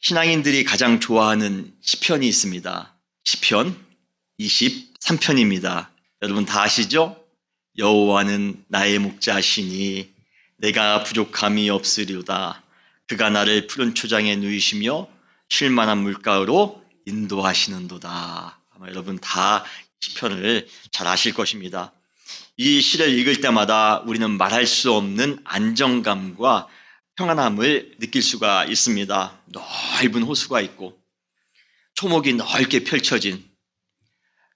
신앙인들이 가장 좋아하는 시편이 있습니다. 시편 23편입니다. 여러분 다 아시죠? 여호와는 나의 목자시니 내가 부족함이 없으리로다. 그가 나를 푸른 초장에 누이시며 쉴 만한 물가로 인도하시는도다. 아마 여러분 다 시편을 잘 아실 것입니다. 이 시를 읽을 때마다 우리는 말할 수 없는 안정감과 평안함을 느낄 수가 있습니다. 넓은 호수가 있고 초목이 넓게 펼쳐진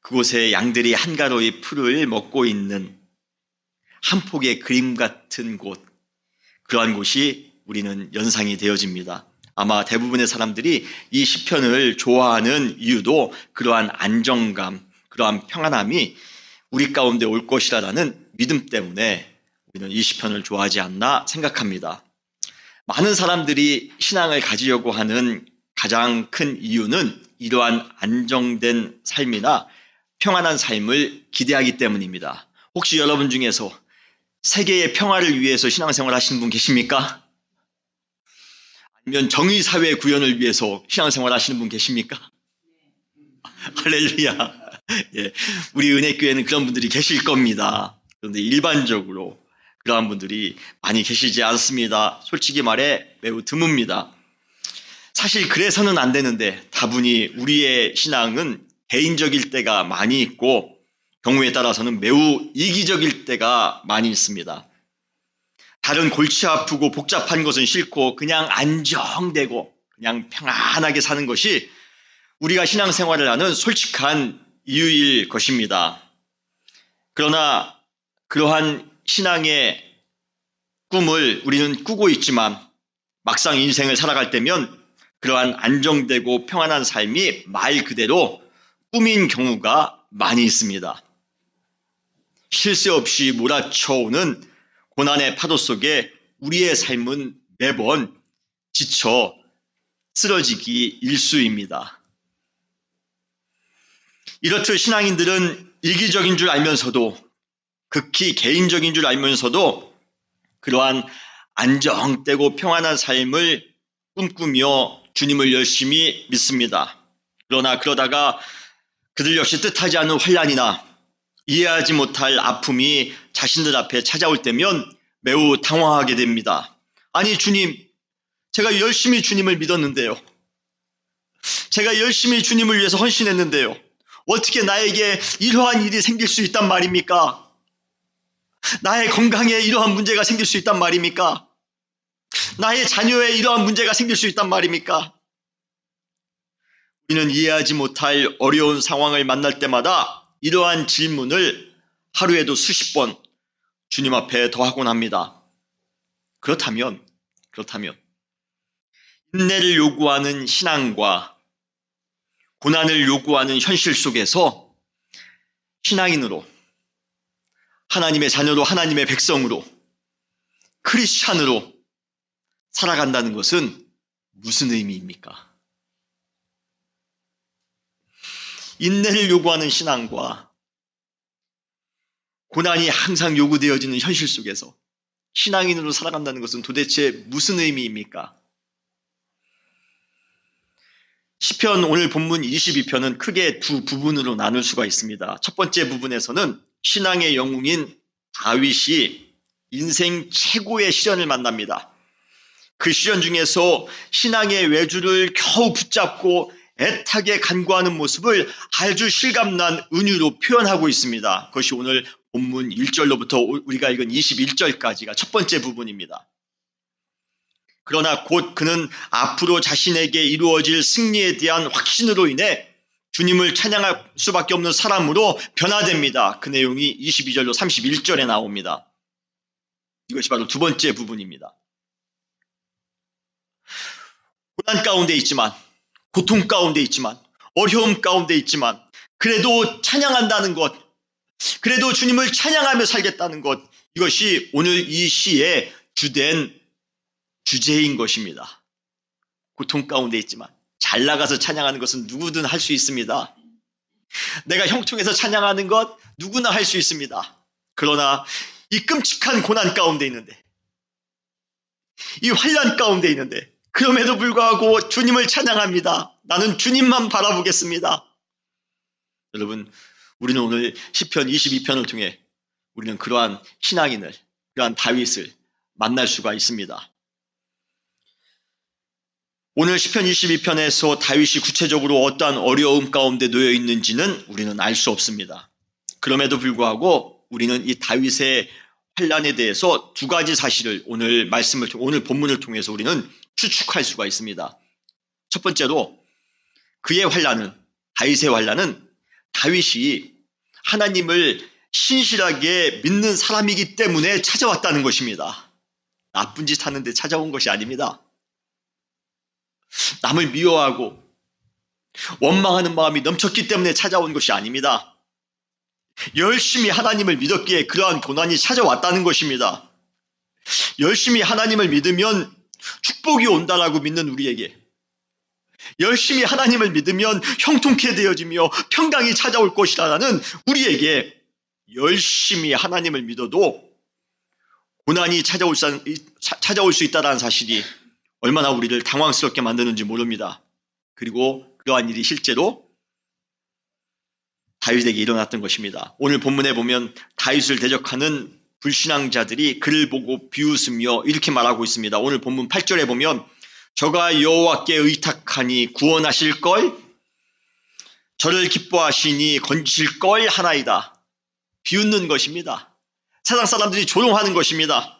그곳에 양들이 한가로이 풀을 먹고 있는 한 폭의 그림 같은 곳, 그러한 곳이 우리는 연상이 되어집니다. 아마 대부분의 사람들이 이 시편을 좋아하는 이유도 그러한 안정감, 그러한 평안함이 우리 가운데 올 것이라는 믿음 때문에 우리는 이 시편을 좋아하지 않나 생각합니다. 많은 사람들이 신앙을 가지려고 하는 가장 큰 이유는 이러한 안정된 삶이나 평안한 삶을 기대하기 때문입니다. 혹시 여러분 중에서 세계의 평화를 위해서 신앙생활 하시는 분 계십니까? 아니면 정의사회 구현을 위해서 신앙생활 하시는 분 계십니까? 할렐루야. 예, 우리 은혜교회는 그런 분들이 계실 겁니다. 그런데 일반적으로 그러한 분들이 많이 계시지 않습니다. 솔직히 말해 매우 드뭅니다. 사실 그래서는 안 되는데 다분히 우리의 신앙은 개인적일 때가 많이 있고 경우에 따라서는 매우 이기적일 때가 많이 있습니다. 다른 골치 아프고 복잡한 것은 싫고 그냥 안정되고 그냥 평안하게 사는 것이 우리가 신앙생활을 하는 솔직한 이유일 것입니다. 그러나 그러한 신앙의 꿈을 우리는 꾸고 있지만 막상 인생을 살아갈 때면 그러한 안정되고 평안한 삶이 말 그대로 꿈인 경우가 많이 있습니다. 쉴 새 없이 몰아쳐오는 고난의 파도 속에 우리의 삶은 매번 지쳐 쓰러지기 일쑤입니다. 이렇듯 신앙인들은 이기적인 줄 알면서도 극히 개인적인 줄 알면서도 그러한 안정되고 평안한 삶을 꿈꾸며 주님을 열심히 믿습니다. 그러나 그러다가 그들 역시 뜻하지 않은 환난이나 이해하지 못할 아픔이 자신들 앞에 찾아올 때면 매우 당황하게 됩니다. 아니 주님, 제가 열심히 주님을 믿었는데요. 제가 열심히 주님을 위해서 헌신했는데요. 어떻게 나에게 이러한 일이 생길 수 있단 말입니까? 나의 건강에 이러한 문제가 생길 수 있단 말입니까? 나의 자녀에 이러한 문제가 생길 수 있단 말입니까? 우리는 이해하지 못할 어려운 상황을 만날 때마다 이러한 질문을 하루에도 수십 번 주님 앞에 더하곤 합니다. 그렇다면 인내를 요구하는 신앙과 고난을 요구하는 현실 속에서 신앙인으로, 하나님의 자녀로, 하나님의 백성으로, 크리스찬으로 살아간다는 것은 무슨 의미입니까? 인내를 요구하는 신앙과 고난이 항상 요구되어지는 현실 속에서 신앙인으로 살아간다는 것은 도대체 무슨 의미입니까? 시편 오늘 본문 22편은 크게 두 부분으로 나눌 수가 있습니다. 첫 번째 부분에서는 신앙의 영웅인 다윗이 인생 최고의 시련을 만납니다. 그 시련 중에서 신앙의 외주를 겨우 붙잡고 애타게 간구하는 모습을 아주 실감난 은유로 표현하고 있습니다. 그것이 오늘 본문 1절로부터 우리가 읽은 21절까지가 첫 번째 부분입니다. 그러나 곧 그는 앞으로 자신에게 이루어질 승리에 대한 확신으로 인해 주님을 찬양할 수밖에 없는 사람으로 변화됩니다. 그 내용이 22절로 31절에 나옵니다. 이것이 바로 두 번째 부분입니다. 고난 가운데 있지만, 고통 가운데 있지만, 어려움 가운데 있지만 그래도 찬양한다는 것, 그래도 주님을 찬양하며 살겠다는 것, 이것이 오늘 이 시의 주된 주제인 것입니다. 고통 가운데 있지만 잘 나가서 찬양하는 것은 누구든 할 수 있습니다. 내가 형통해서 찬양하는 것 누구나 할 수 있습니다. 그러나 이 끔찍한 고난 가운데 있는데, 이 환난 가운데 있는데 그럼에도 불구하고 주님을 찬양합니다. 나는 주님만 바라보겠습니다. 여러분, 우리는 오늘 시편 22편을 통해 우리는 그러한 신앙인을, 그러한 다윗을 만날 수가 있습니다. 오늘 시편 22편에서 다윗이 구체적으로 어떠한 어려움 가운데 놓여 있는지는 우리는 알 수 없습니다. 그럼에도 불구하고 우리는 이 다윗의 환난에 대해서 두 가지 사실을 오늘 본문을 통해서 우리는 추측할 수가 있습니다. 첫 번째로 다윗의 환난은 다윗이 하나님을 신실하게 믿는 사람이기 때문에 찾아왔다는 것입니다. 나쁜 짓 하는데 찾아온 것이 아닙니다. 남을 미워하고 원망하는 마음이 넘쳤기 때문에 찾아온 것이 아닙니다. 열심히 하나님을 믿었기에 그러한 고난이 찾아왔다는 것입니다. 열심히 하나님을 믿으면 축복이 온다라고 믿는 우리에게, 열심히 하나님을 믿으면 형통케 되어지며 평강이 찾아올 것이라는 우리에게 열심히 하나님을 믿어도 고난이 찾아올 수 있다는 사실이 얼마나 우리를 당황스럽게 만드는지 모릅니다. 그리고 그러한 일이 실제로 다윗에게 일어났던 것입니다. 오늘 본문에 보면 다윗을 대적하는 불신앙자들이 그를 보고 비웃으며 이렇게 말하고 있습니다. 오늘 본문 8절에 보면 저가 여호와께 의탁하니 구원하실걸, 저를 기뻐하시니 건지실걸 하나이다. 비웃는 것입니다. 세상 사람들이 조롱하는 것입니다.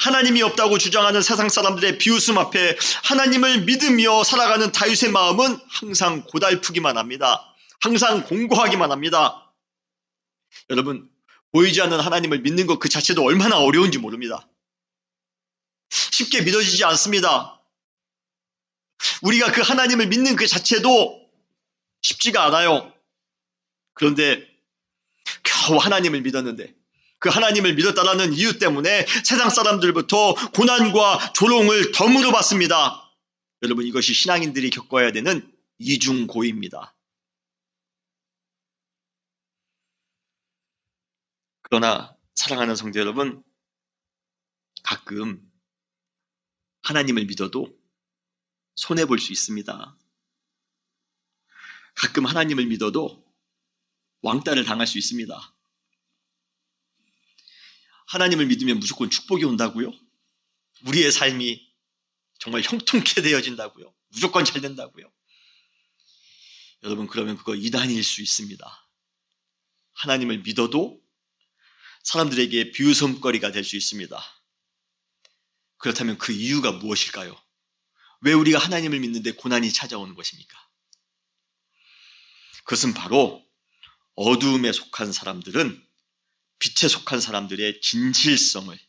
하나님이 없다고 주장하는 세상 사람들의 비웃음 앞에 하나님을 믿으며 살아가는 다윗의 마음은 항상 고달프기만 합니다. 항상 공고하기만 합니다. 여러분, 보이지 않는 하나님을 믿는 것 그 자체도 얼마나 어려운지 모릅니다. 쉽게 믿어지지 않습니다. 우리가 그 하나님을 믿는 그 자체도 쉽지가 않아요. 그런데 겨우 하나님을 믿었는데, 그 하나님을 믿었다라는 이유 때문에 세상 사람들부터 고난과 조롱을 덤으로 받습니다. 여러분, 이것이 신앙인들이 겪어야 되는 이중고입니다. 그러나 사랑하는 성도 여러분, 가끔 하나님을 믿어도 손해볼 수 있습니다. 가끔 하나님을 믿어도 왕따를 당할 수 있습니다. 하나님을 믿으면 무조건 축복이 온다고요? 우리의 삶이 정말 형통케 되어진다고요? 무조건 잘 된다고요? 여러분, 그러면 그거 이단일 수 있습니다. 하나님을 믿어도 사람들에게 비웃음거리가 될 수 있습니다. 그렇다면 그 이유가 무엇일까요? 왜 우리가 하나님을 믿는데 고난이 찾아오는 것입니까? 그것은 바로 어두움에 속한 사람들은 빛에 속한 사람들의 진실성을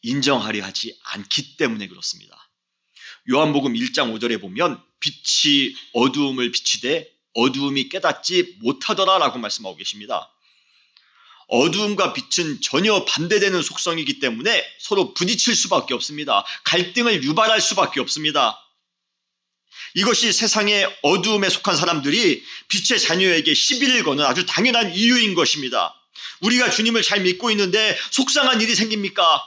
인정하려 하지 않기 때문에 그렇습니다. 요한복음 1장 5절에 보면 빛이 어두움을 비치되 어두움이 깨닫지 못하더라 라고 말씀하고 계십니다. 어두움과 빛은 전혀 반대되는 속성이기 때문에 서로 부딪힐 수밖에 없습니다. 갈등을 유발할 수밖에 없습니다. 이것이 세상의 어두움에 속한 사람들이 빛의 자녀에게 시비를 거는 아주 당연한 이유인 것입니다. 우리가 주님을 잘 믿고 있는데 속상한 일이 생깁니까?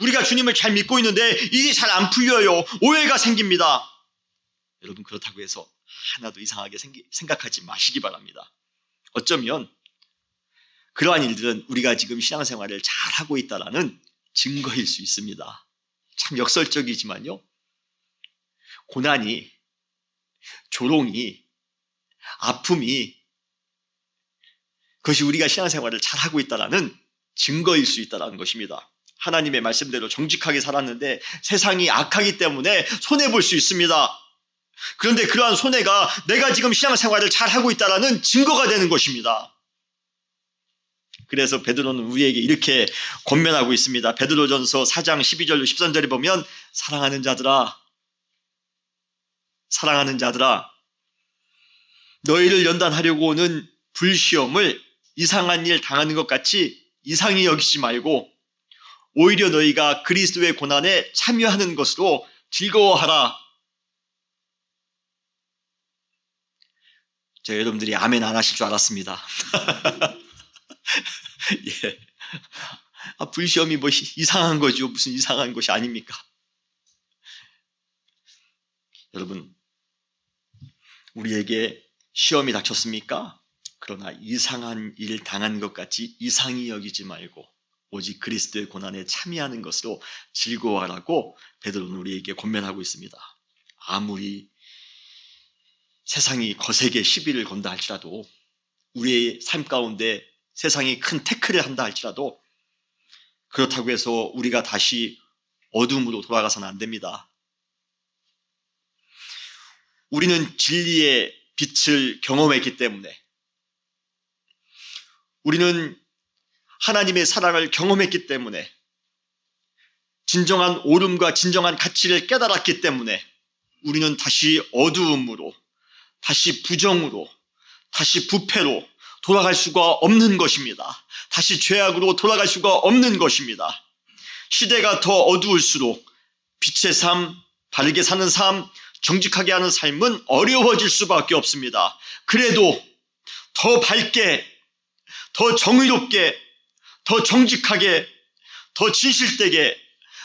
우리가 주님을 잘 믿고 있는데 일이 잘 안 풀려요. 오해가 생깁니다. 여러분, 그렇다고 해서 하나도 이상하게 생각하지 마시기 바랍니다. 어쩌면 그러한 일들은 우리가 지금 신앙생활을 잘하고 있다는 증거일 수 있습니다. 참 역설적이지만요. 고난이, 조롱이, 아픔이 그것이 우리가 신앙생활을 잘하고 있다는 증거일 수 있다는 것입니다. 하나님의 말씀대로 정직하게 살았는데 세상이 악하기 때문에 손해볼 수 있습니다. 그런데 그러한 손해가 내가 지금 신앙생활을 잘하고 있다는 증거가 되는 것입니다. 그래서 베드로는 우리에게 이렇게 권면하고 있습니다. 베드로전서 4장 12절로 13절에 보면 사랑하는 자들아 너희를 연단하려고 오는 불시험을 이상한 일 당하는 것 같이 이상히 여기지 말고 오히려 너희가 그리스도의 고난에 참여하는 것으로 즐거워하라. 제가 여러분들이 아멘 안 하실 줄 알았습니다. 예. 불시험이 뭐 이상한 거죠. 무슨 이상한 것이 아닙니까? 여러분, 우리에게 시험이 닥쳤습니까? 그러나 이상한 일 당한 것 같이 이상히 여기지 말고 오직 그리스도의 고난에 참여하는 것으로 즐거워하라고 베드로는 우리에게 권면하고 있습니다. 아무리 세상이 거세게 시비를 건다 할지라도, 우리의 삶 가운데 세상이 큰 태클을 한다 할지라도, 그렇다고 해서 우리가 다시 어둠으로 돌아가서는 안 됩니다. 우리는 진리의 빛을 경험했기 때문에, 우리는 하나님의 사랑을 경험했기 때문에, 진정한 옳음과 진정한 가치를 깨달았기 때문에 우리는 다시 어두움으로, 다시 부정으로, 다시 부패로 돌아갈 수가 없는 것입니다. 다시 죄악으로 돌아갈 수가 없는 것입니다. 시대가 더 어두울수록 빛의 삶, 바르게 사는 삶, 정직하게 하는 삶은 어려워질 수밖에 없습니다. 그래도 더 밝게, 더 정의롭게, 더 정직하게, 더 진실되게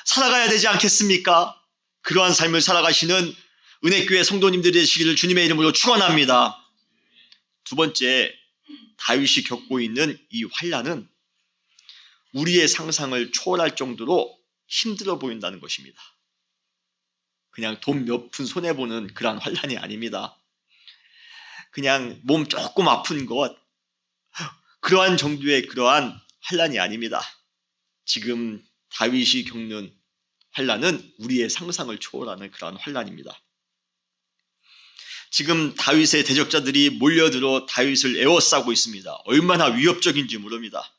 살아가야 되지 않겠습니까? 그러한 삶을 살아가시는 은혜교회 성도님들이 되시기를 주님의 이름으로 축원합니다. 두 번째, 다윗이 겪고 있는 이 환난은 우리의 상상을 초월할 정도로 힘들어 보인다는 것입니다. 그냥 돈 몇 푼 손해보는 그러한 환난이 아닙니다. 그냥 몸 조금 아픈 것, 그러한 정도의 그러한 환난이 아닙니다. 지금 다윗이 겪는 환난은 우리의 상상을 초월하는 그러한 환난입니다. 지금 다윗의 대적자들이 몰려들어 다윗을 에워싸고 있습니다. 얼마나 위협적인지 모릅니다.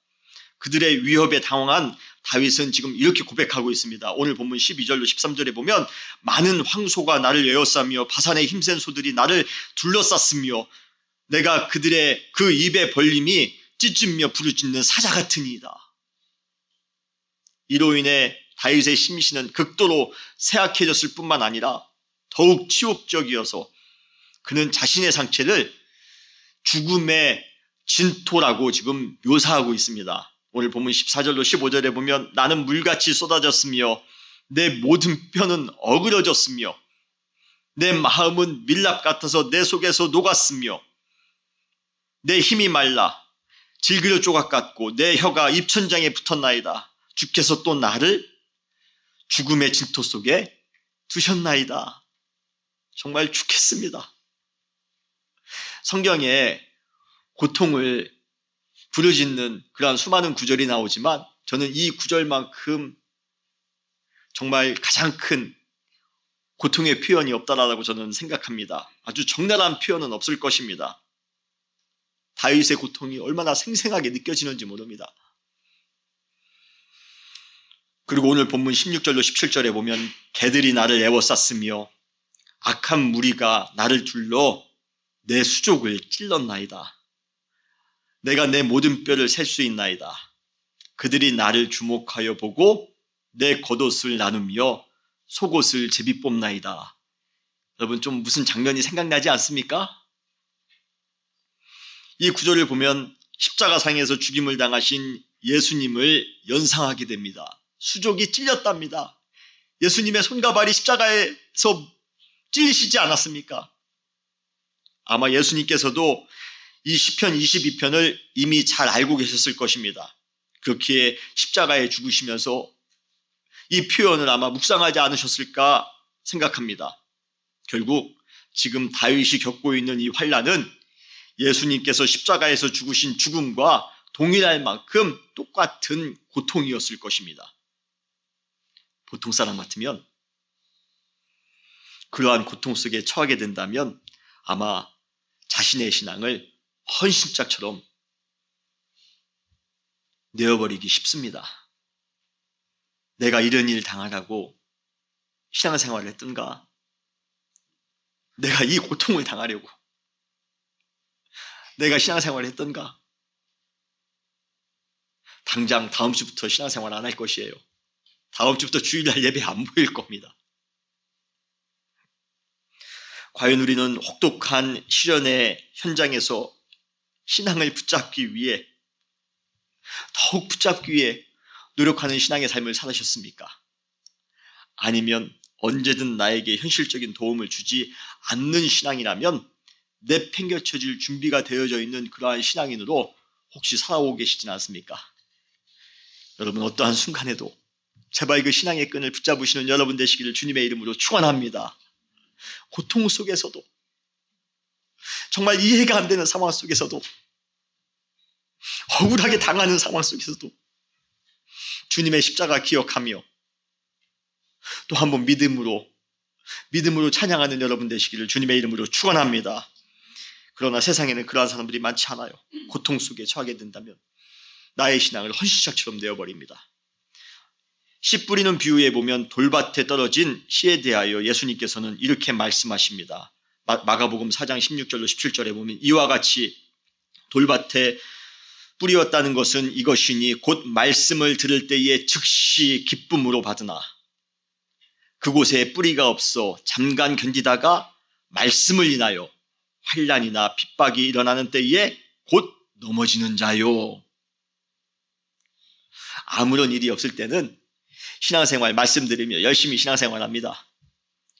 그들의 위협에 당황한 다윗은 지금 이렇게 고백하고 있습니다. 오늘 본문 12절로 13절에 보면, 많은 황소가 나를 에워싸며 바산의 힘센 소들이 나를 둘러쌌으며 내가 그들의 그 입의 벌림이 찢으며 부르짖는 사자 같으니이다. 이로 인해 다윗의 심신은 극도로 쇠약해졌을 뿐만 아니라 더욱 치욕적이어서 그는 자신의 상체를 죽음의 진토라고 지금 묘사하고 있습니다. 오늘 보면 14절로 15절에 보면, 나는 물같이 쏟아졌으며 내 모든 뼈는 어그러졌으며 내 마음은 밀랍 같아서 내 속에서 녹았으며 내 힘이 말라 질그려 조각 같고 내 혀가 입천장에 붙었나이다. 주께서 또 나를 죽음의 진토 속에 두셨나이다. 정말 죽겠습니다. 성경에 고통을 부르짖는 그러한 수많은 구절이 나오지만 저는 이 구절만큼 정말 가장 큰 고통의 표현이 없다라고 저는 생각합니다. 아주 적나라한 표현은 없을 것입니다. 다윗의 고통이 얼마나 생생하게 느껴지는지 모릅니다. 그리고 오늘 본문 16절로 17절에 보면, 개들이 나를 에워쌌으며 악한 무리가 나를 둘러 내 수족을 찔렀나이다. 내가 내 모든 뼈를 셀 수 있나이다. 그들이 나를 주목하여 보고 내 겉옷을 나누며 속옷을 제비 뽑나이다. 여러분, 좀 무슨 장면이 생각나지 않습니까? 이 구절을 보면 십자가상에서 죽임을 당하신 예수님을 연상하게 됩니다. 수족이 찔렸답니다. 예수님의 손과 발이 십자가에서 찔리시지 않았습니까? 아마 예수님께서도 이 시편 22편을 이미 잘 알고 계셨을 것입니다. 그렇기에 십자가에 죽으시면서 이 표현을 아마 묵상하지 않으셨을까 생각합니다. 결국 지금 다윗이 겪고 있는 이 환난은 예수님께서 십자가에서 죽으신 죽음과 동일할 만큼 똑같은 고통이었을 것입니다. 보통 사람 같으면, 그러한 고통 속에 처하게 된다면 아마 자신의 신앙을 헌신짝처럼 내어버리기 쉽습니다. 내가 이런 일 당하라고 신앙생활을 했던가? 내가 이 고통을 당하려고 내가 신앙생활을 했던가? 당장 다음 주부터 신앙생활 안 할 것이에요. 다음 주부터 주일날 예배 안 모일 겁니다. 과연 우리는 혹독한 시련의 현장에서 신앙을 붙잡기 위해, 더욱 붙잡기 위해 노력하는 신앙의 삶을 살으셨습니까? 아니면 언제든 나에게 현실적인 도움을 주지 않는 신앙이라면 내팽겨쳐질 준비가 되어져 있는 그러한 신앙인으로 혹시 살아오고 계시진 않습니까? 여러분, 어떠한 순간에도 제발 그 신앙의 끈을 붙잡으시는 여러분 되시기를 주님의 이름으로 축원합니다. 고통 속에서도, 정말 이해가 안 되는 상황 속에서도, 억울하게 당하는 상황 속에서도 주님의 십자가 기억하며 또 한 번 믿음으로 찬양하는 여러분 되시기를 주님의 이름으로 축원합니다. 그러나 세상에는 그러한 사람들이 많지 않아요. 고통 속에 처하게 된다면 나의 신앙을 헌신짝처럼 되어버립니다. 씨 뿌리는 비유에 보면 돌밭에 떨어진 씨에 대하여 예수님께서는 이렇게 말씀하십니다. 마가복음 4장 16절로 17절에 보면 이와 같이 돌밭에 뿌리었다는 것은 이것이니 곧 말씀을 들을 때에 즉시 기쁨으로 받으나 그곳에 뿌리가 없어 잠깐 견디다가 말씀을 인하여 환난이나 핍박이 일어나는 때에 곧 넘어지는 자요. 아무런 일이 없을 때는 신앙생활 말씀 들으며 열심히 신앙생활합니다.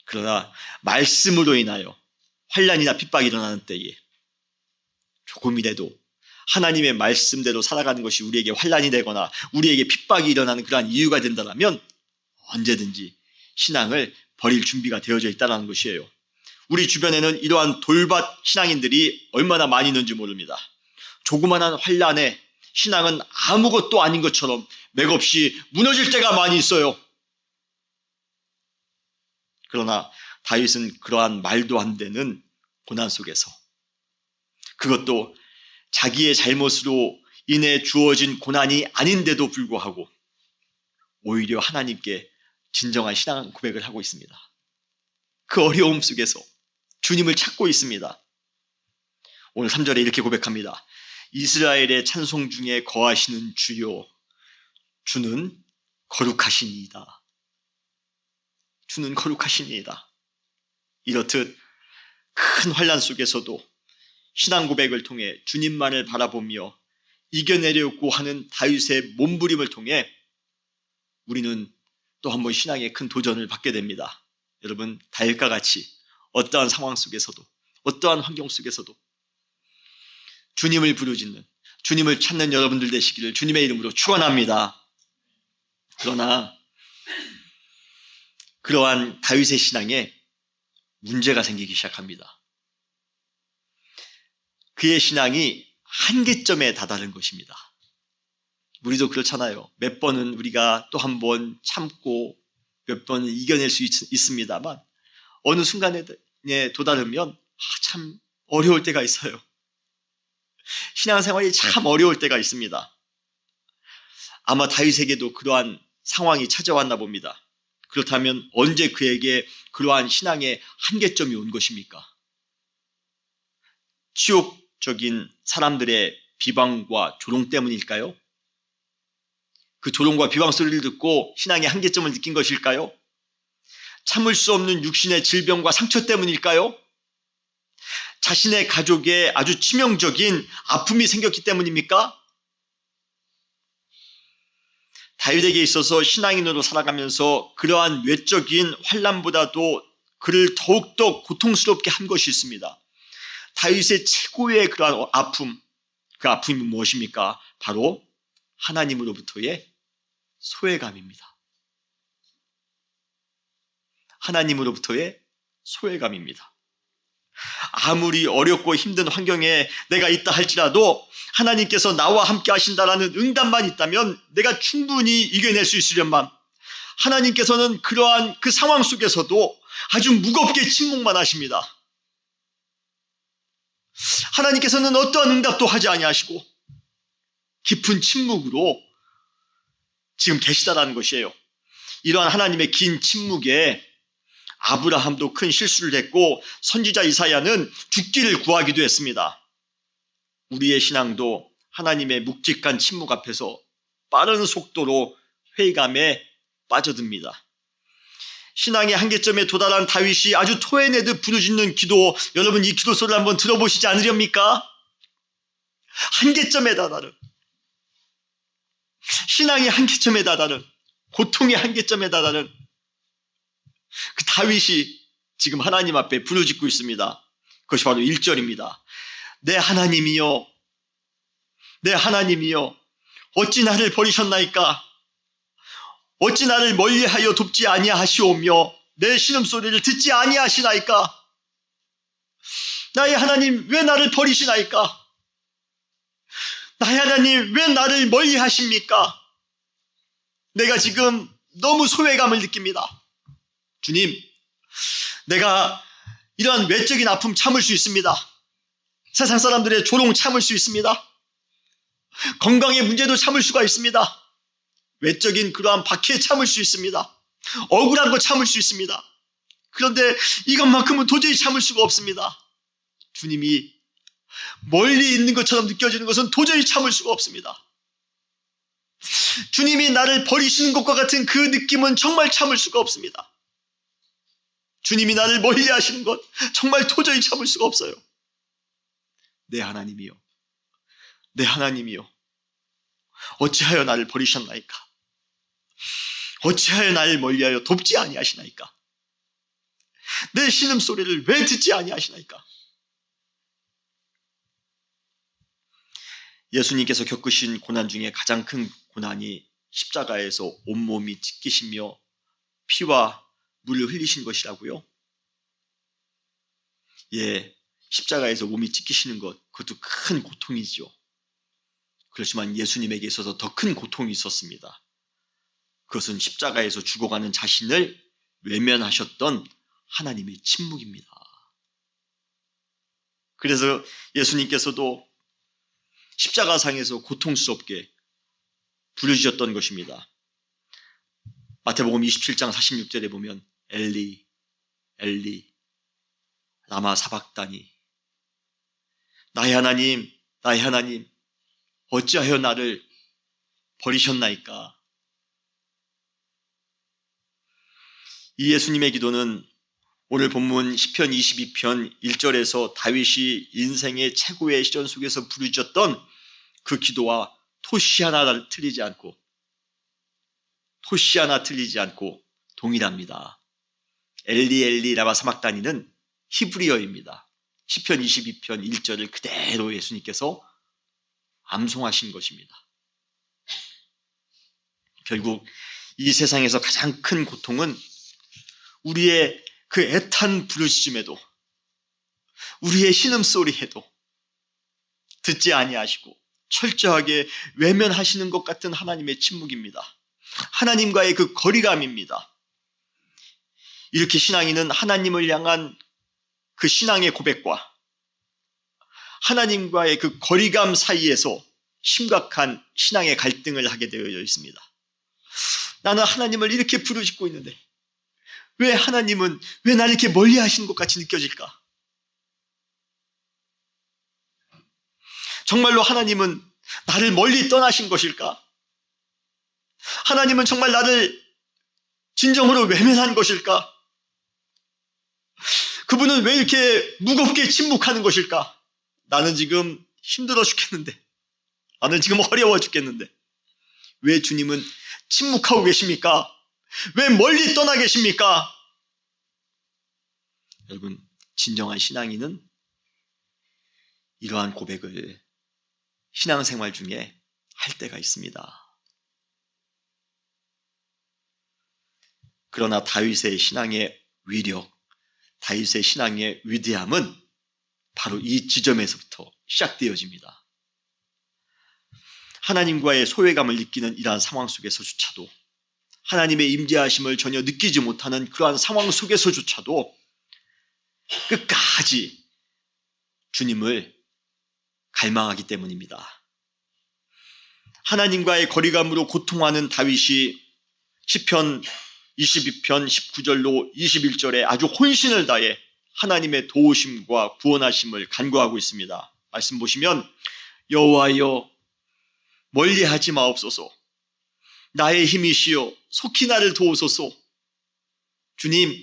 그러나 말씀으로 인하여 환난이나 핍박이 일어나는 때에 조금이라도 하나님의 말씀대로 살아가는 것이 우리에게 환난이 되거나 우리에게 핍박이 일어나는 그러한 이유가 된다면 언제든지 신앙을 버릴 준비가 되어져 있다는 것이에요. 우리 주변에는 이러한 돌밭 신앙인들이 얼마나 많이 있는지 모릅니다. 조그만한 환난에 신앙은 아무것도 아닌 것처럼 맥없이 무너질 때가 많이 있어요. 그러나 다윗은 그러한 말도 안 되는 고난 속에서, 그것도 자기의 잘못으로 인해 주어진 고난이 아닌데도 불구하고 오히려 하나님께 진정한 신앙 고백을 하고 있습니다. 그 어려움 속에서 주님을 찾고 있습니다. 오늘 3절에 이렇게 고백합니다. 이스라엘의 찬송 중에 거하시는 주요, 주는 거룩하시니이다. 주는 거룩하시니이다. 이렇듯 큰 환난 속에서도 신앙 고백을 통해 주님만을 바라보며 이겨내려고 하는 다윗의 몸부림을 통해 우리는 또 한 번 신앙의 큰 도전을 받게 됩니다. 여러분, 다윗과 같이 어떠한 상황 속에서도, 어떠한 환경 속에서도 주님을 부르짖는, 주님을 찾는 여러분들 되시기를 주님의 이름으로 축원합니다. 그러나 그러한 다윗의 신앙에 문제가 생기기 시작합니다. 그의 신앙이 한계점에 다다른 것입니다. 우리도 그렇잖아요. 몇 번은 우리가 또 한 번 참고 몇 번은 이겨낼 수 있습니다만 어느 순간에 도달하면 참 어려울 때가 있어요. 신앙생활이 참 어려울 때가 있습니다. 아마 다윗에게도 그러한 상황이 찾아왔나 봅니다. 그렇다면 언제 그에게 그러한 신앙의 한계점이 온 것입니까? 치욕적인 사람들의 비방과 조롱 때문일까요? 그 조롱과 비방 소리를 듣고 신앙의 한계점을 느낀 것일까요? 참을 수 없는 육신의 질병과 상처 때문일까요? 자신의 가족에 아주 치명적인 아픔이 생겼기 때문입니까? 다윗에게 있어서 신앙인으로 살아가면서 그러한 외적인 환난보다도 그를 더욱더 고통스럽게 한 것이 있습니다. 다윗의 최고의 그러한 아픔, 그 아픔이 무엇입니까? 바로 하나님으로부터의 소외감입니다. 하나님으로부터의 소외감입니다. 아무리 어렵고 힘든 환경에 내가 있다 할지라도 하나님께서 나와 함께 하신다라는 응답만 있다면 내가 충분히 이겨낼 수 있으련만 하나님께서는 그러한 그 상황 속에서도 아주 무겁게 침묵만 하십니다. 하나님께서는 어떠한 응답도 하지 아니하시고 깊은 침묵으로 지금 계시다라는 것이에요. 이러한 하나님의 긴 침묵에 아브라함도 큰 실수를 했고 선지자 이사야는 죽기를 구하기도 했습니다. 우리의 신앙도 하나님의 묵직한 침묵 앞에서 빠른 속도로 회의감에 빠져듭니다. 신앙의 한계점에 도달한 다윗이 아주 토해내듯 부르짖는 기도, 여러분 이 기도 소리를 한번 들어보시지 않으렵니까? 한계점에 다다른, 신앙의 한계점에 다다른, 고통의 한계점에 다다른 그 다윗이 지금 하나님 앞에 부르짖고 있습니다. 그것이 바로 1절입니다. 내 하나님이여, 내 하나님이여, 어찌 나를 버리셨나이까? 어찌 나를 멀리하여 돕지 아니하시오며 내 신음소리를 듣지 아니하시나이까? 나의 하나님, 왜 나를 버리시나이까? 나의 하나님, 왜 나를 멀리하십니까? 내가 지금 너무 소외감을 느낍니다. 주님, 내가 이러한 외적인 아픔 참을 수 있습니다. 세상 사람들의 조롱 참을 수 있습니다. 건강의 문제도 참을 수가 있습니다. 외적인 그러한 박해 참을 수 있습니다. 억울한 거 참을 수 있습니다. 그런데 이것만큼은 도저히 참을 수가 없습니다. 주님이 멀리 있는 것처럼 느껴지는 것은 도저히 참을 수가 없습니다. 주님이 나를 버리시는 것과 같은 그 느낌은 정말 참을 수가 없습니다. 주님이 나를 멀리 하시는 것 정말 도저히 참을 수가 없어요. 내 하나님이요, 내 하나님이요, 어찌하여 나를 버리셨나이까? 어찌하여 나를 멀리하여 돕지 아니하시나이까? 내 신음소리를 왜 듣지 아니하시나이까? 예수님께서 겪으신 고난 중에 가장 큰 고난이 십자가에서 온몸이 찢기시며 피와 물을 흘리신 것이라고요? 예, 십자가에서 몸이 찢기시는 것, 그것도 큰 고통이죠. 그렇지만 예수님에게 있어서 더 큰 고통이 있었습니다. 그것은 십자가에서 죽어가는 자신을 외면하셨던 하나님의 침묵입니다. 그래서 예수님께서도 십자가상에서 고통스럽게 부르짖었던 것입니다. 마태복음 27장 46절에 보면 엘리, 엘리, 라마 사박다니, 나의 하나님, 나의 하나님, 어찌하여 나를 버리셨나이까? 이 예수님의 기도는 오늘 본문 시편 22편 1절에서 다윗이 인생의 최고의 시련 속에서 부르짖었던 그 기도와 토시 하나 틀리지 않고 동일합니다. 엘리 엘리 라마 사박다니는 히브리어입니다. 시편 22편 1절을 그대로 예수님께서 암송하신 것입니다. 결국 이 세상에서 가장 큰 고통은 우리의 그 애탄 부르짖음에도, 우리의 신음소리에도 듣지 아니하시고 철저하게 외면하시는 것 같은 하나님의 침묵입니다. 하나님과의 그 거리감입니다. 이렇게 신앙인은 하나님을 향한 그 신앙의 고백과 하나님과의 그 거리감 사이에서 심각한 신앙의 갈등을 하게 되어 있습니다. 나는 하나님을 이렇게 부르짖고 있는데 왜 하나님은 왜 나를 이렇게 멀리 하시는 것 같이 느껴질까? 정말로 하나님은 나를 멀리 떠나신 것일까? 하나님은 정말 나를 진정으로 외면한 것일까? 그분은 왜 이렇게 무겁게 침묵하는 것일까? 나는 지금 힘들어 죽겠는데, 나는 지금 어려워 죽겠는데 왜 주님은 침묵하고 계십니까? 왜 멀리 떠나 계십니까? 여러분, 진정한 신앙인은 이러한 고백을 신앙생활 중에 할 때가 있습니다. 그러나 다윗의 신앙의 위력, 다윗의 신앙의 위대함은 바로 이 지점에서부터 시작되어집니다. 하나님과의 소외감을 느끼는 이러한 상황 속에서조차도, 하나님의 임재하심을 전혀 느끼지 못하는 그러한 상황 속에서조차도 끝까지 주님을 갈망하기 때문입니다. 하나님과의 거리감으로 고통하는 다윗이 시편 22편 19절로 21절에 아주 혼신을 다해 하나님의 도우심과 구원하심을 간구하고 있습니다. 말씀 보시면 여호와여 멀리하지 마옵소서, 나의 힘이시여 속히 나를 도우소서. 주님,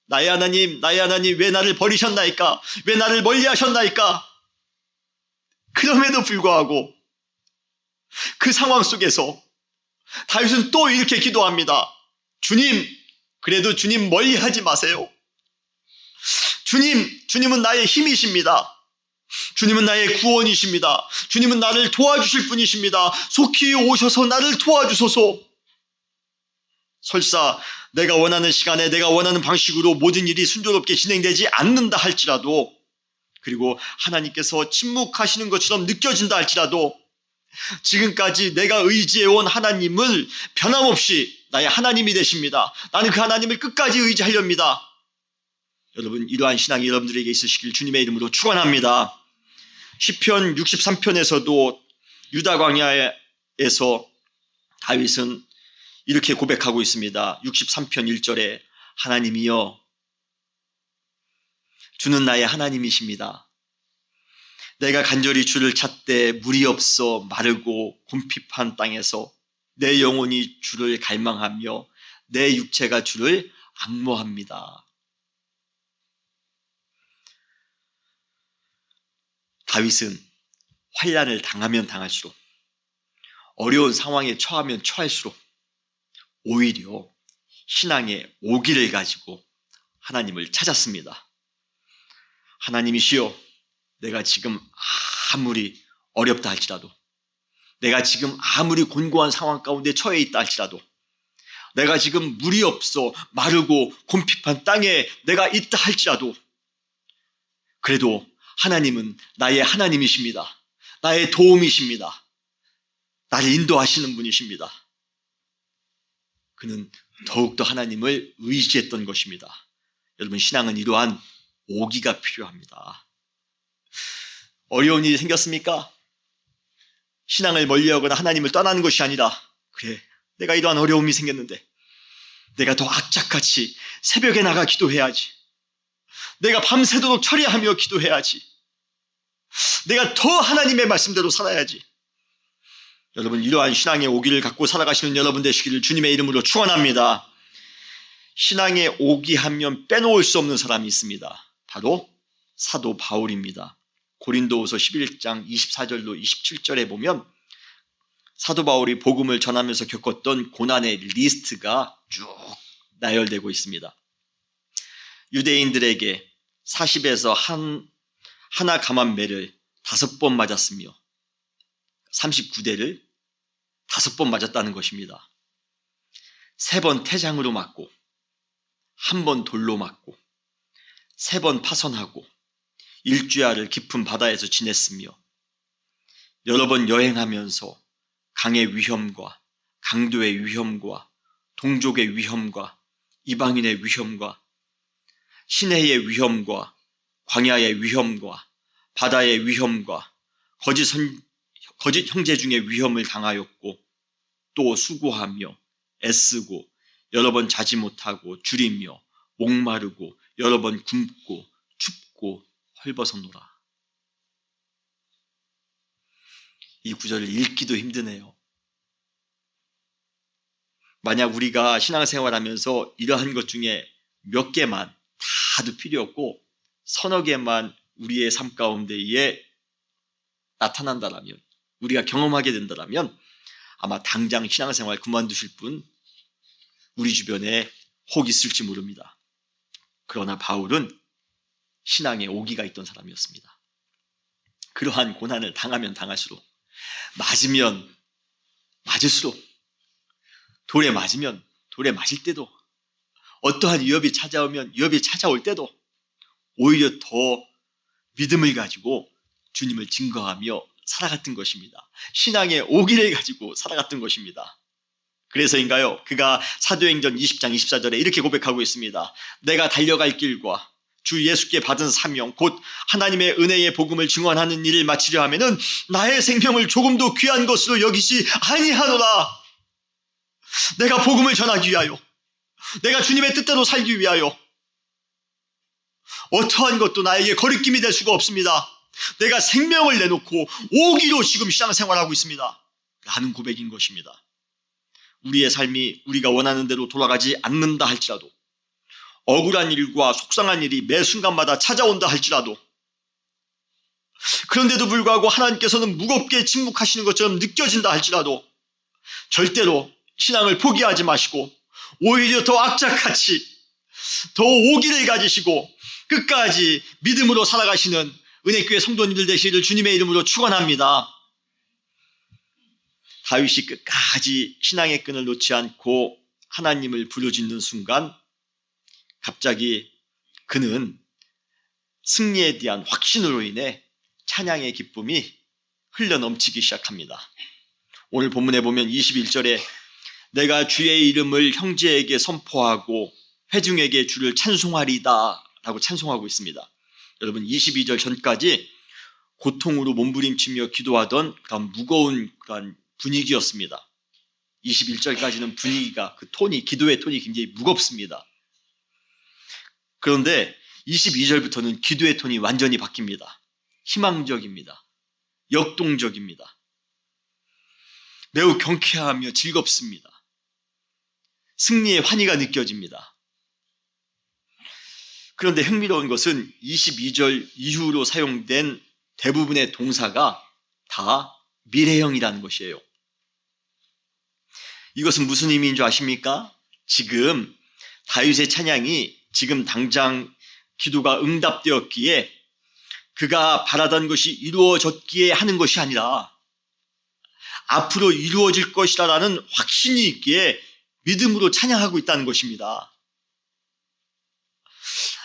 나의 하나님, 나의 하나님, 왜 나를 버리셨나이까? 왜 나를 멀리하셨나이까? 그럼에도 불구하고 그 상황 속에서 다윗은 또 이렇게 기도합니다. 주님, 그래도 주님 멀리하지 마세요. 주님은 나의 힘이십니다. 주님은 나의 구원이십니다. 주님은 나를 도와주실 분이십니다. 속히 오셔서 나를 도와주소서. 설사 내가 원하는 시간에 내가 원하는 방식으로 모든 일이 순조롭게 진행되지 않는다 할지라도, 그리고 하나님께서 침묵하시는 것처럼 느껴진다 할지라도, 지금까지 내가 의지해온 하나님을 변함없이 나의 하나님이 되십니다. 나는 그 하나님을 끝까지 의지하렵니다. 여러분, 이러한 신앙이 여러분들에게 있으시길 주님의 이름으로 축원합니다. 시편 63편에서도 유다 광야에서 다윗은 이렇게 고백하고 있습니다. 63편 1절에 하나님이여, 주는 나의 하나님이십니다. 내가 간절히 주를 찾되 물이 없어 마르고 곰핍한 땅에서 내 영혼이 주를 갈망하며 내 육체가 주를 앙모합니다. 다윗은 환난을 당하면 당할수록, 어려운 상황에 처하면 처할수록 오히려 신앙의 오기를 가지고 하나님을 찾았습니다. 하나님이시여, 내가 지금 아무리 어렵다 할지라도, 내가 지금 아무리 곤고한 상황 가운데 처해 있다 할지라도, 내가 지금 물이 없어 마르고 곰핍한 땅에 내가 있다 할지라도, 그래도 하나님은 나의 하나님이십니다. 나의 도움이십니다. 나를 인도하시는 분이십니다. 그는 더욱더 하나님을 의지했던 것입니다. 여러분, 신앙은 이러한 오기가 필요합니다. 어려운 일이 생겼습니까? 신앙을 멀리하거나 하나님을 떠나는 것이 아니라, 그래, 내가 이러한 어려움이 생겼는데 내가 더 악착같이 새벽에 나가 기도해야지. 내가 밤새도록 철야하며 기도해야지. 내가 더 하나님의 말씀대로 살아야지. 여러분, 이러한 신앙의 오기를 갖고 살아가시는 여러분 되시기를 주님의 이름으로 축원합니다. 신앙의 오기하면 빼놓을 수 없는 사람이 있습니다. 바로 사도 바울입니다. 고린도후서 11장 24절로 27절에 보면 사도 바울이 복음을 전하면서 겪었던 고난의 리스트가 쭉 나열되고 있습니다. 유대인들에게 40에서 하나 감한 매를 5번 맞았으며 39대를 5번 맞았다는 것입니다. 3번 태장으로 맞고, 1번 돌로 맞고, 3번 파선하고, 일주야를 깊은 바다에서 지냈으며, 여러 번 여행하면서 강의 위험과 강도의 위험과 동족의 위험과 이방인의 위험과 시내의 위험과 광야의 위험과 바다의 위험과 거짓 형제 중의 위험을 당하였고, 또 수고하며 애쓰고 여러 번 자지 못하고 줄이며 목마르고 여러 번 굶고 춥고 헐벗어노라. 이 구절을 읽기도 힘드네요. 만약 우리가 신앙생활하면서 이러한 것 중에 몇 개만 다도 필요 없고 서너 개만 우리의 삶 가운데에 나타난다라면, 우리가 경험하게 된다라면 아마 당장 신앙생활 그만두실 분 우리 주변에 혹 있을지 모릅니다. 그러나 바울은 신앙에 오기가 있던 사람이었습니다. 그러한 고난을 당하면 당할수록, 맞으면 맞을수록, 돌에 맞으면 돌에 맞을 때도, 어떠한 위협이 찾아오면 위협이 찾아올 때도 오히려 더 믿음을 가지고 주님을 증거하며 살아갔던 것입니다. 신앙의 오기를 가지고 살아갔던 것입니다. 그래서인가요? 그가 사도행전 20장 24절에 이렇게 고백하고 있습니다. 내가 달려갈 길과 주 예수께 받은 사명, 곧 하나님의 은혜의 복음을 증언하는 일을 마치려 하면은 나의 생명을 조금도 귀한 것으로 여기지 아니하노라. 내가 복음을 전하기 위하여, 내가 주님의 뜻대로 살기 위하여 어떠한 것도 나에게 거리낌이 될 수가 없습니다. 내가 생명을 내놓고 오기로 지금 신앙생활하고 있습니다. 라는 고백인 것입니다. 우리의 삶이 우리가 원하는 대로 돌아가지 않는다 할지라도, 억울한 일과 속상한 일이 매 순간마다 찾아온다 할지라도, 그런데도 불구하고 하나님께서는 무겁게 침묵하시는 것처럼 느껴진다 할지라도 절대로 신앙을 포기하지 마시고 오히려 더 악착같이 더 오기를 가지시고 끝까지 믿음으로 살아가시는 은혜교회 성도님들 되시기를 주님의 이름으로 축원합니다. 다윗이 끝까지 신앙의 끈을 놓지 않고 하나님을 부르짖는 순간 갑자기 그는 승리에 대한 확신으로 인해 찬양의 기쁨이 흘러넘치기 시작합니다. 오늘 본문에 보면 21절에 내가 주의 이름을 형제에게 선포하고 회중에게 주를 찬송하리다 라고 찬송하고 있습니다. 여러분 22절 전까지 고통으로 몸부림치며 기도하던 그런 무거운 그런 분위기였습니다. 21절까지는 분위기가 그 톤이 기도의 톤이 굉장히 무겁습니다. 그런데 22절부터는 기도의 톤이 완전히 바뀝니다. 희망적입니다. 역동적입니다. 매우 경쾌하며 즐겁습니다. 승리의 환희가 느껴집니다. 그런데 흥미로운 것은 22절 이후로 사용된 대부분의 동사가 다 미래형이라는 것이에요. 이것은 무슨 의미인 줄 아십니까? 지금 다윗의 찬양이 지금 당장 기도가 응답되었기에 그가 바라던 것이 이루어졌기에 하는 것이 아니라 앞으로 이루어질 것이라는 확신이 있기에 믿음으로 찬양하고 있다는 것입니다.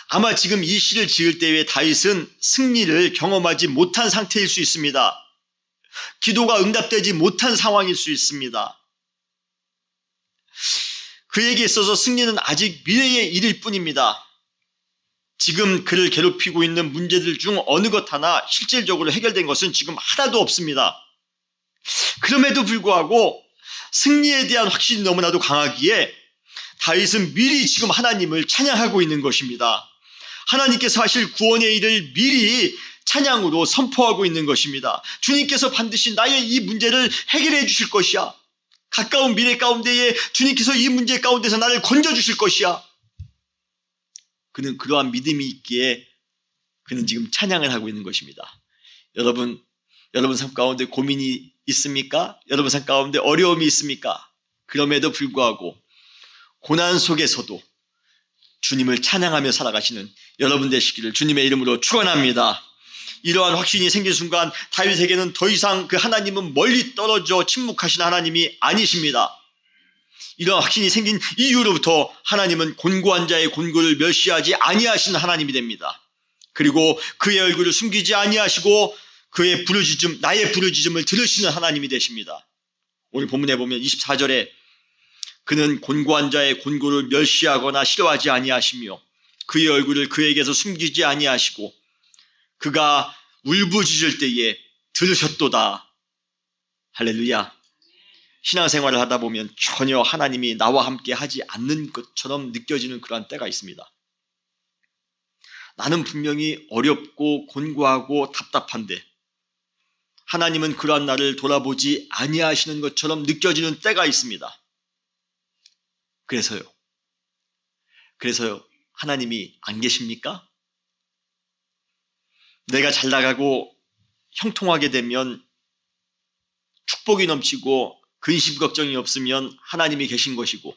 아마 지금 이 시를 지을 때의 다윗은 승리를 경험하지 못한 상태일 수 있습니다. 기도가 응답되지 못한 상황일 수 있습니다. 그에게 있어서 승리는 아직 미래의 일일 뿐입니다. 지금 그를 괴롭히고 있는 문제들 중 어느 것 하나 실질적으로 해결된 것은 지금 하나도 없습니다. 그럼에도 불구하고 승리에 대한 확신이 너무나도 강하기에 다윗은 미리 지금 하나님을 찬양하고 있는 것입니다. 하나님께서 하실 구원의 일을 미리 찬양으로 선포하고 있는 것입니다. 주님께서 반드시 나의 이 문제를 해결해 주실 것이야. 가까운 미래 가운데에 주님께서 이 문제 가운데서 나를 건져주실 것이야. 그는 그러한 믿음이 있기에 그는 지금 찬양을 하고 있는 것입니다. 여러분 삶 가운데 고민이 있습니까? 여러분 삶 가운데 어려움이 있습니까? 그럼에도 불구하고 고난 속에서도 주님을 찬양하며 살아가시는 여러분 되시기를 주님의 이름으로 축원합니다. 이러한 확신이 생긴 순간 다윗에게는 더 이상 그 하나님은 멀리 떨어져 침묵하신 하나님이 아니십니다. 이러한 확신이 생긴 이후로부터 하나님은 곤고한 자의 곤고를 멸시하지 아니하시는 하나님이 됩니다. 그리고 그의 얼굴을 숨기지 아니하시고 그의 부르짖음, 나의 부르짖음을 들으시는 하나님이 되십니다. 오늘 본문에 보면 24절에 그는 곤고한 자의 곤고를 멸시하거나 싫어하지 아니하시며 그의 얼굴을 그에게서 숨기지 아니하시고 그가 울부짖을 때에 들으셨도다. 할렐루야. 신앙생활을 하다 보면 전혀 하나님이 나와 함께 하지 않는 것처럼 느껴지는 그러한 때가 있습니다. 나는 분명히 어렵고 곤고하고 답답한데 하나님은 그러한 나를 돌아보지 아니하시는 것처럼 느껴지는 때가 있습니다. 그래서요. 하나님이 안 계십니까? 내가 잘 나가고 형통하게 되면 축복이 넘치고 근심 걱정이 없으면 하나님이 계신 것이고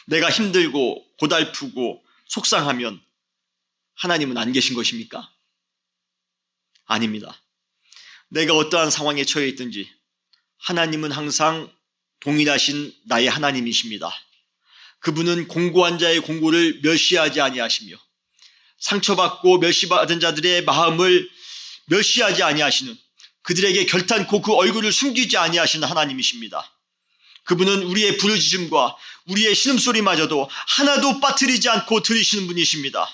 내가 힘들고 고달프고 속상하면 하나님은 안 계신 것입니까? 아닙니다. 내가 어떠한 상황에 처해 있든지 하나님은 항상 동일하신 나의 하나님이십니다. 그분은 공고한 자의 공고를 멸시하지 아니하시며 상처받고 멸시받은 자들의 마음을 멸시하지 아니하시는 그들에게 결탄코 그 얼굴을 숨기지 아니하시는 하나님이십니다. 그분은 우리의 부르짖음과 우리의 신음소리마저도 하나도 빠뜨리지 않고 들으시는 분이십니다.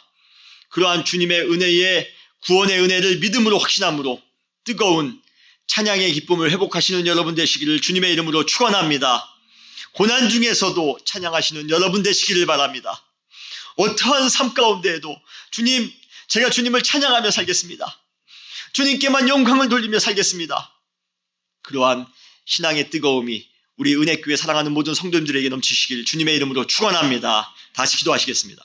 그러한 주님의 은혜의 구원의 은혜를 믿음으로 확신함으로 뜨거운 찬양의 기쁨을 회복하시는 여러분 되시기를 주님의 이름으로 축원합니다. 고난 중에서도 찬양하시는 여러분 되시기를 바랍니다. 어떠한 삶 가운데에도 주님, 제가 주님을 찬양하며 살겠습니다. 주님께만 영광을 돌리며 살겠습니다. 그러한 신앙의 뜨거움이 우리 은혜교회 사랑하는 모든 성도님들에게 넘치시길 주님의 이름으로 축원합니다. 다시 기도하시겠습니다.